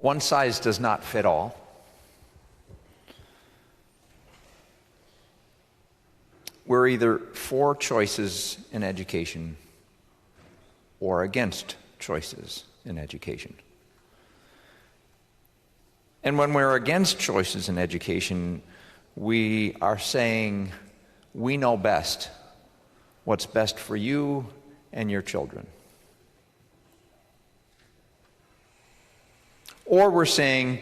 One size does not fit all. We're either for choices in education or against choices in education. And when we're against choices in education, we are saying we know best what's best for you and your children. Or we're saying,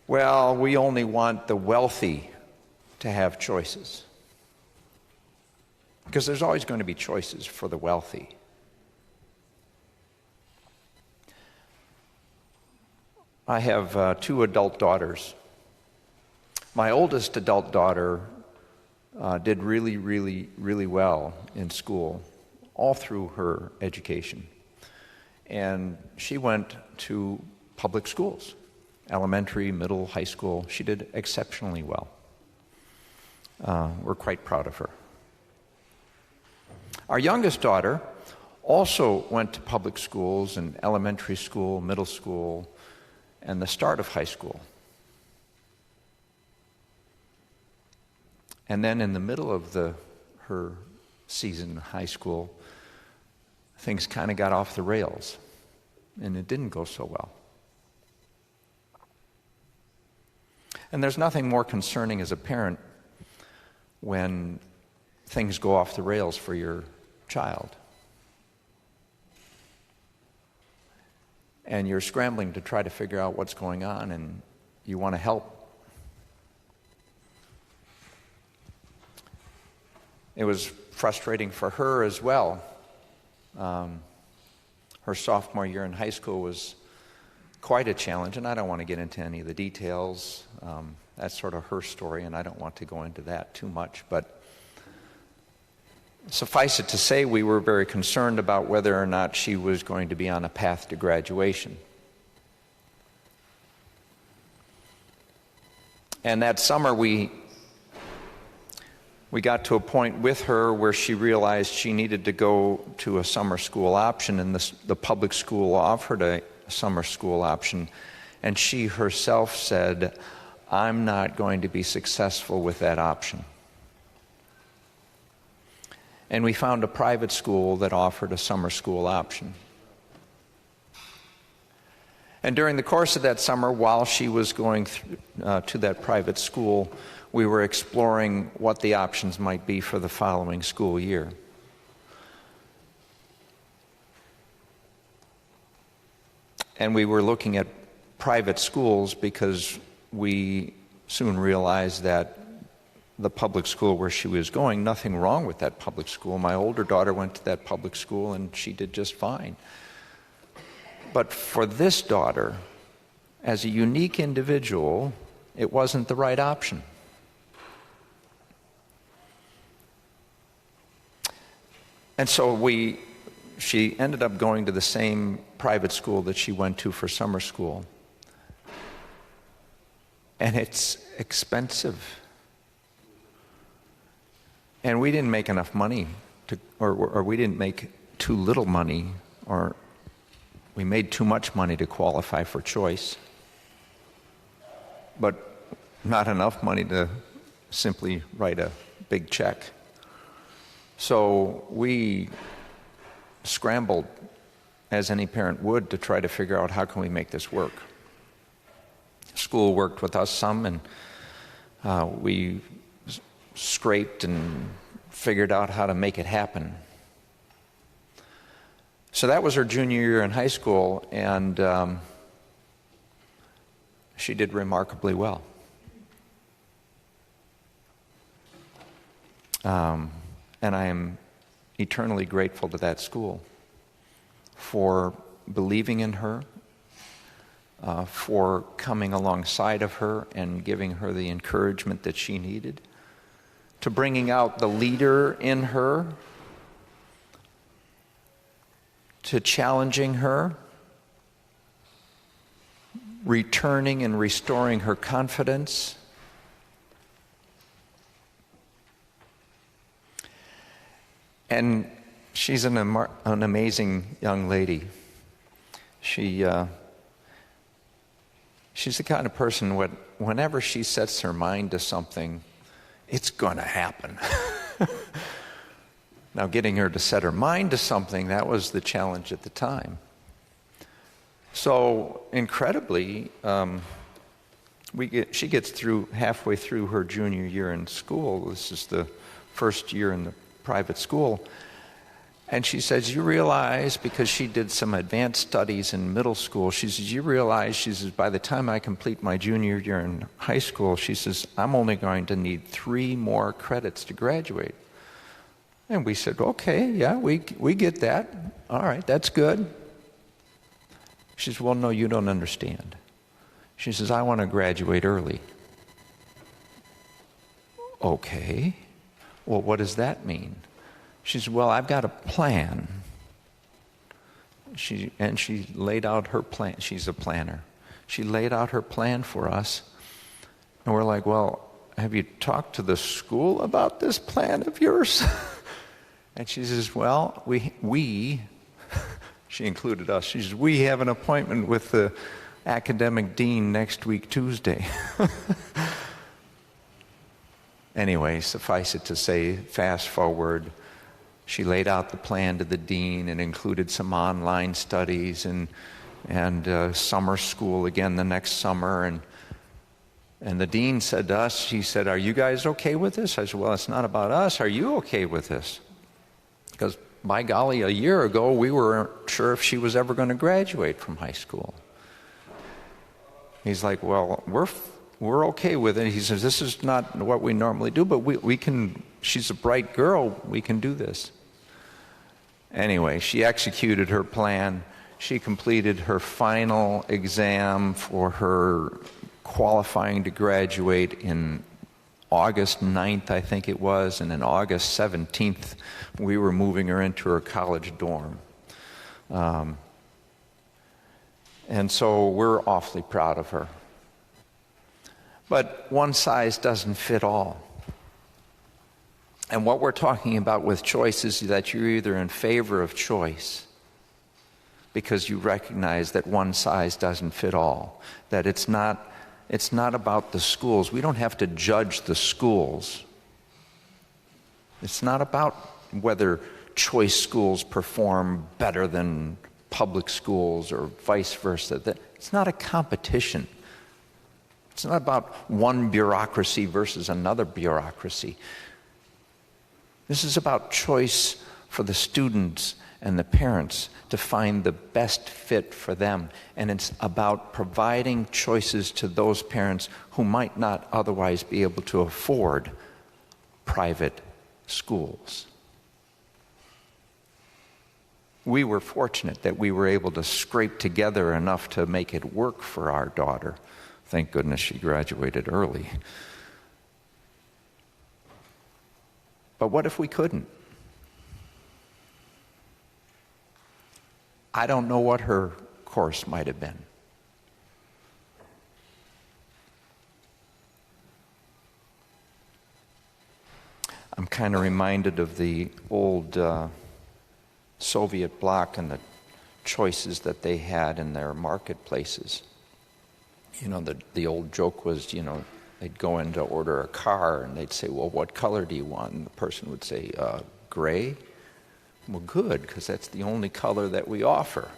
well, we only want the wealthy to have choices. Because there's always going to be choices for the wealthy. I have 2 adult daughters. My oldest adult daughter did really well in school, all through her education. And she went to public schools, elementary, middle, high school. She did exceptionally well. We're quite proud of her. Our youngest daughter also went to public schools and elementary school, middle school, and the start of high school. And then in the middle of her season in high school, things kind of got off the rails, and it didn't go so well. And there's nothing more concerning as a parent when things go off the rails for your child. And you're scrambling to try to figure out what's going on, and you want to help. It was frustrating for her as well. Her sophomore year in high school was quite a challenge, and I don't want to get into any of the details. That's sort of her story, and I don't want to go into that too much. But suffice it to say, we were very concerned about whether or not she was going to be on a path to graduation. And that summer, we got to a point with her where she realized she needed to go to a summer school option, and the public school offered a summer school option, and she herself said, "I'm not going to be successful with that option." And we found a private school that offered a summer school option. And during the course of that summer, while she was going to that private school, we were exploring what the options might be for the following school year. And we were looking at private schools because we soon realized that the public school where she was going, nothing wrong with that public school. My older daughter went to that public school and she did just fine. But for this daughter, as a unique individual, it wasn't the right option. And so she ended up going to the same private school that she went to for summer school. And it's expensive. And we didn't make enough money, or we didn't make too little money, or we made too much money to qualify for choice, but not enough money to simply write a big check. So we scrambled, as any parent would, to try to figure out how can we make this work. School worked with us some, and we scraped and figured out how to make it happen. So that was her junior year in high school, and she did remarkably well. And I am eternally grateful to that school for believing in her, for coming alongside of her and giving her the encouragement that she needed, to bringing out the leader in her, to challenging her, returning and restoring her confidence. And she's an amazing young lady. She She's the kind of person whenever she sets her mind to something, it's going to happen. Now, getting her to set her mind to something, that was the challenge at the time. So, incredibly, she gets halfway through her junior year in school. This is the first year in the private school. And she says, you realize, because she did some advanced studies in middle school, she says, you realize, she says, by the time I complete my junior year in high school, she says, I'm only going to need 3 more credits to graduate. And we said, okay, yeah, we get that. All right, that's good. She says, well, no, you don't understand. She says, I want to graduate early. Okay. Well, what does that mean? She said, well, I've got a plan. She laid out her plan. She's a planner. She laid out her plan for us. And we're like, well, have you talked to the school about this plan of yours? And she says, well, we she included us. She says, we have an appointment with the academic dean next week, Tuesday. Anyway, suffice it to say, fast forward, she laid out the plan to the dean and included some online studies and summer school again the next summer. And the dean said to us, he said, are you guys okay with this? I said, well, it's not about us. Are you okay with this? Because, by golly, a year ago, we weren't sure if she was ever going to graduate from high school. He's like, well, we're okay with it. He says, this is not what we normally do, but we can, she's a bright girl, we can do this. Anyway, she executed her plan. She completed her final exam for her qualifying to graduate in August 9th, I think it was, and then August 17th, we were moving her into her college dorm. And so we're awfully proud of her. But one size doesn't fit all. And what we're talking about with choice is that you're either in favor of choice because you recognize that one size doesn't fit all, that it's not about the schools. We don't have to judge the schools. It's not about whether choice schools perform better than public schools or vice versa. It's not a competition. It's not about one bureaucracy versus another bureaucracy. This is about choice for the students and the parents to find the best fit for them. And it's about providing choices to those parents who might not otherwise be able to afford private schools. We were fortunate that we were able to scrape together enough to make it work for our daughter. Thank goodness she graduated early. But what if we couldn't? I don't know what her course might have been. I'm kind of reminded of the old Soviet bloc and the choices that they had in their marketplaces. You know, the old joke was, you know, they'd go in to order a car and they'd say, well, what color do you want? And the person would say, gray. Well, good, because that's the only color that we offer.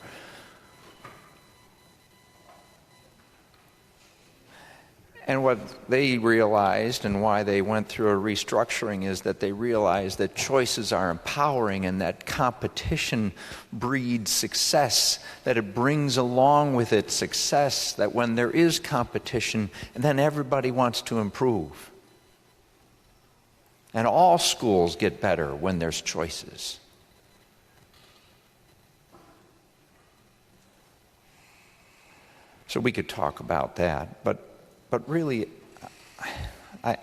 And what they realized and why they went through a restructuring is that they realized that choices are empowering and that competition breeds success, that it brings along with it success, that when there is competition, and then everybody wants to improve. And all schools get better when there's choices. So we could talk about that, but really, I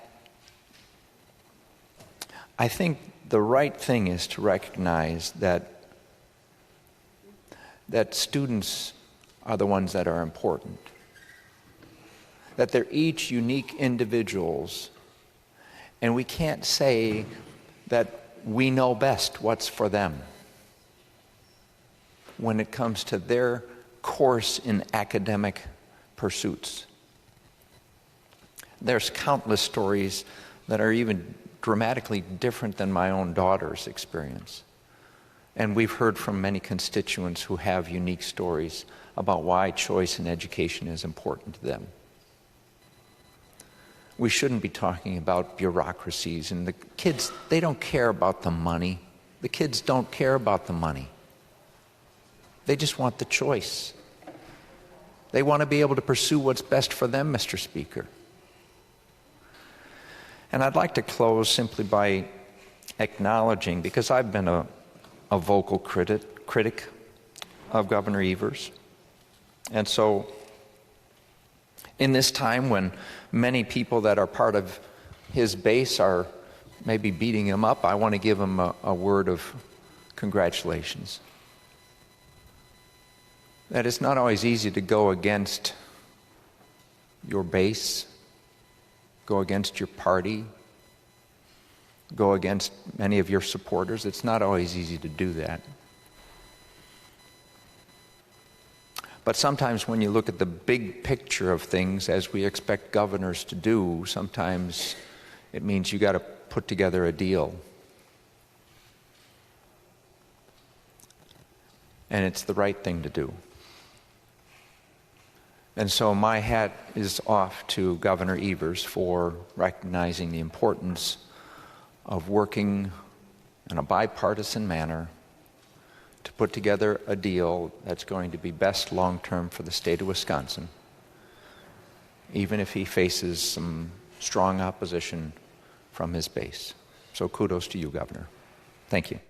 think the right thing is to recognize that students are the ones that are important, that they're each unique individuals, and we can't say that we know best what's for them when it comes to their course in academic pursuits. There's countless stories that are even dramatically different than my own daughter's experience. And we've heard from many constituents who have unique stories about why choice in education is important to them. We shouldn't be talking about bureaucracies, and the kids, they don't care about the money. The kids don't care about the money. They just want the choice. They want to be able to pursue what's best for them, Mr. Speaker. And I'd like to close simply by acknowledging, because I've been a vocal critic of Governor Evers. And so in this time when many people that are part of his base are maybe beating him up, I want to give him a word of congratulations. That it's not always easy to go against your base, go against your party, go against many of your supporters. It's not always easy to do that. But sometimes when you look at the big picture of things, as we expect governors to do, sometimes it means you got to put together a deal. And it's the right thing to do. And so my hat is off to Governor Evers for recognizing the importance of working in a bipartisan manner to put together a deal that's going to be best long-term for the state of Wisconsin, even if he faces some strong opposition from his base. So kudos to you, Governor. Thank you.